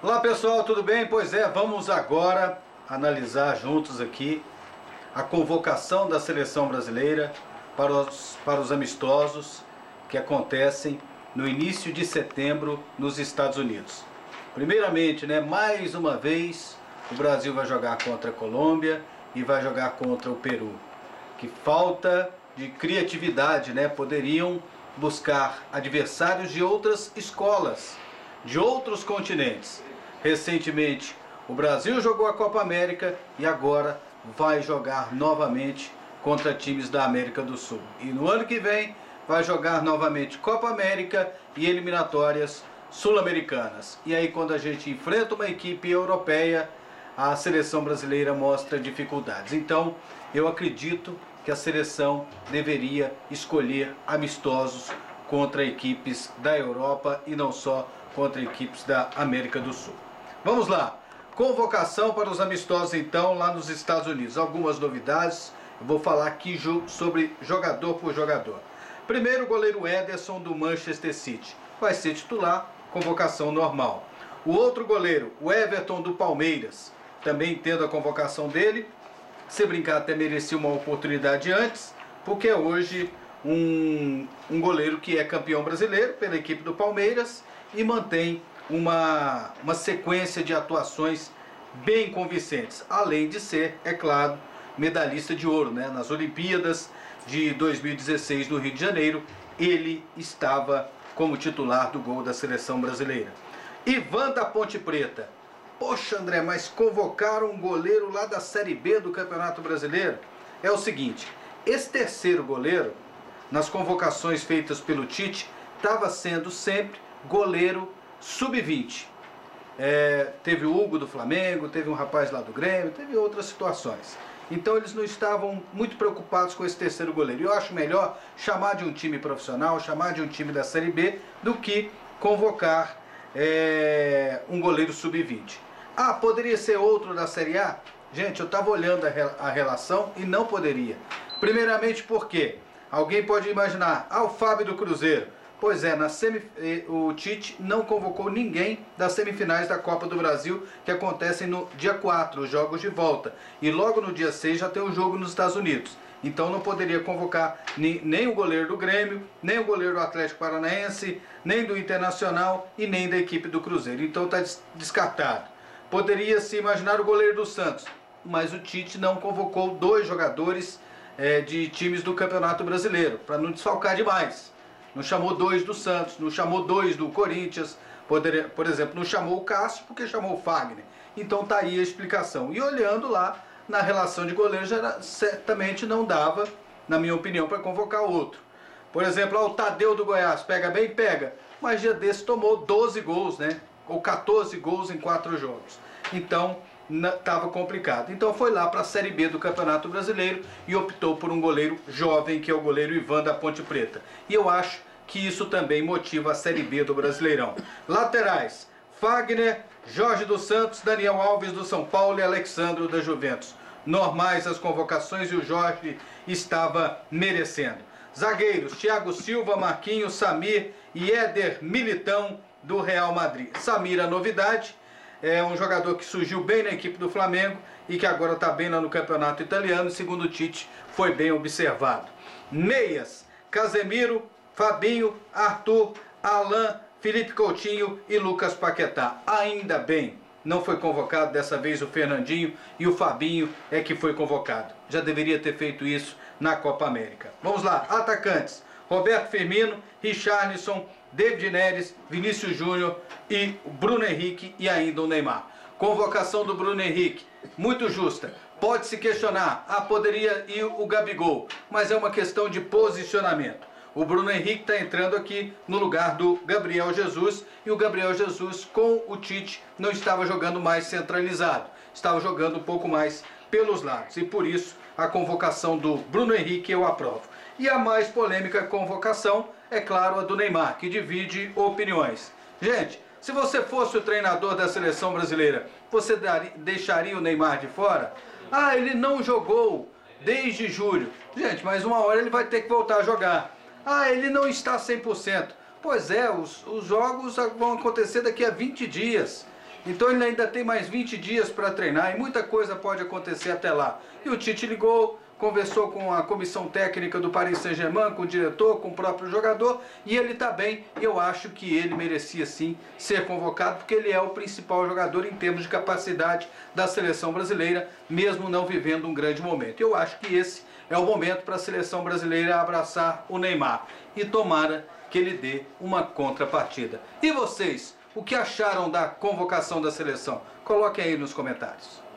Olá pessoal, tudo bem? Pois é, vamos agora analisar juntos aqui a convocação da seleção brasileira para os amistosos que acontecem no início de setembro nos Estados Unidos. Primeiramente, mais uma vez o Brasil vai jogar contra a Colômbia e vai jogar contra o Peru. Que falta de criatividade, poderiam buscar adversários de outras escolas, de outros continentes. Recentemente o Brasil jogou a Copa América e agora vai jogar novamente contra times da América do Sul. E no ano que vem vai jogar novamente Copa América e eliminatórias sul-americanas. E aí quando a gente enfrenta uma equipe europeia, a seleção brasileira mostra dificuldades. Então eu acredito que a seleção deveria escolher amistosos contra equipes da Europa e não só contra equipes da América do Sul. Vamos lá, convocação para os amistosos então lá nos Estados Unidos. Algumas novidades, eu vou falar aqui sobre jogador por jogador. Primeiro, o goleiro Ederson do Manchester City, vai ser titular, convocação normal. O outro goleiro, o Everton do Palmeiras, também tendo a convocação dele, se brincar até merecia uma oportunidade antes, porque é hoje um goleiro que é campeão brasileiro pela equipe do Palmeiras e mantém uma sequência de atuações bem convincentes, além de ser, é claro, medalhista de ouro, nas Olimpíadas de 2016 no Rio de Janeiro, ele estava como titular do gol da seleção brasileira. Ivan da Ponte Preta, poxa André, mas convocaram um goleiro lá da Série B do Campeonato Brasileiro? É o seguinte, esse terceiro goleiro, nas convocações feitas pelo Tite, estava sendo sempre goleiro sub-20. Teve o Hugo do Flamengo, teve um rapaz lá do Grêmio, teve outras situações. Então eles não estavam muito preocupados com esse terceiro goleiro. Eu acho melhor chamar de um time profissional, chamar de um time da Série B, do que convocar um goleiro sub-20. Ah, poderia ser outro da Série A? Gente, eu estava olhando a relação e não poderia. Primeiramente porque alguém pode imaginar, o Fábio do Cruzeiro. Pois é, o Tite não convocou ninguém das semifinais da Copa do Brasil, que acontecem no dia 4, os jogos de volta. E logo no dia 6 já tem o jogo nos Estados Unidos. Então não poderia convocar nem o goleiro do Grêmio, nem o goleiro do Atlético Paranaense, nem do Internacional e nem da equipe do Cruzeiro. Então está descartado. Poderia se imaginar o goleiro do Santos, mas o Tite não convocou 2 jogadores de times do Campeonato Brasileiro, para não desfalcar demais. Não chamou 2 do Santos, não chamou 2 do Corinthians, por exemplo, não chamou o Cássio porque chamou o Fagner. Então tá aí a explicação. E olhando lá na relação de goleiros, certamente não dava, na minha opinião, para convocar outro. Por exemplo, o Tadeu do Goiás, pega bem? Pega. Mas dia desse tomou 12 gols, ou 14 gols em 4 jogos. Então estava complicado. Então foi lá para a Série B do Campeonato Brasileiro e optou por um goleiro jovem, que é o goleiro Ivan da Ponte Preta. E eu acho que isso também motiva a Série B do Brasileirão. Laterais, Fagner, Jorge dos Santos, Daniel Alves do São Paulo e Alexandro da Juventus. Normais as convocações e o Jorge estava merecendo. Zagueiros, Thiago Silva, Marquinhos, Samir e Éder Militão do Real Madrid. Samir, a novidade, é um jogador que surgiu bem na equipe do Flamengo e que agora está bem lá no campeonato italiano, segundo o Tite, foi bem observado. Meias, Casemiro, Fabinho, Arthur, Alain, Felipe Coutinho e Lucas Paquetá. Ainda bem, não foi convocado dessa vez o Fernandinho e o Fabinho é que foi convocado. Já deveria ter feito isso na Copa América. Vamos lá, atacantes. Roberto Firmino, Richarlison, David Neres, Vinícius Júnior e Bruno Henrique e ainda o Neymar. Convocação do Bruno Henrique, muito justa. Pode-se questionar, poderia ir o Gabigol, mas é uma questão de posicionamento. O Bruno Henrique está entrando aqui no lugar do Gabriel Jesus e o Gabriel Jesus com o Tite não estava jogando mais centralizado, estava jogando um pouco mais pelos lados e por isso a convocação do Bruno Henrique eu aprovo. E a mais polêmica convocação, é claro, a do Neymar, que divide opiniões. Gente, se você fosse o treinador da seleção brasileira, você deixaria o Neymar de fora? Ele não jogou desde julho. Gente, mas uma hora ele vai ter que voltar a jogar. Ele não está 100%. Pois é, os jogos vão acontecer daqui a 20 dias. Então ele ainda tem mais 20 dias para treinar e muita coisa pode acontecer até lá. E o Tite ligou, conversou com a comissão técnica do Paris Saint-Germain, com o diretor, com o próprio jogador, e ele está bem. Eu acho que ele merecia sim ser convocado, porque ele é o principal jogador em termos de capacidade da seleção brasileira, mesmo não vivendo um grande momento. Eu acho que esse é o momento para a seleção brasileira abraçar o Neymar, e tomara que ele dê uma contrapartida. E vocês, o que acharam da convocação da seleção? Coloquem aí nos comentários.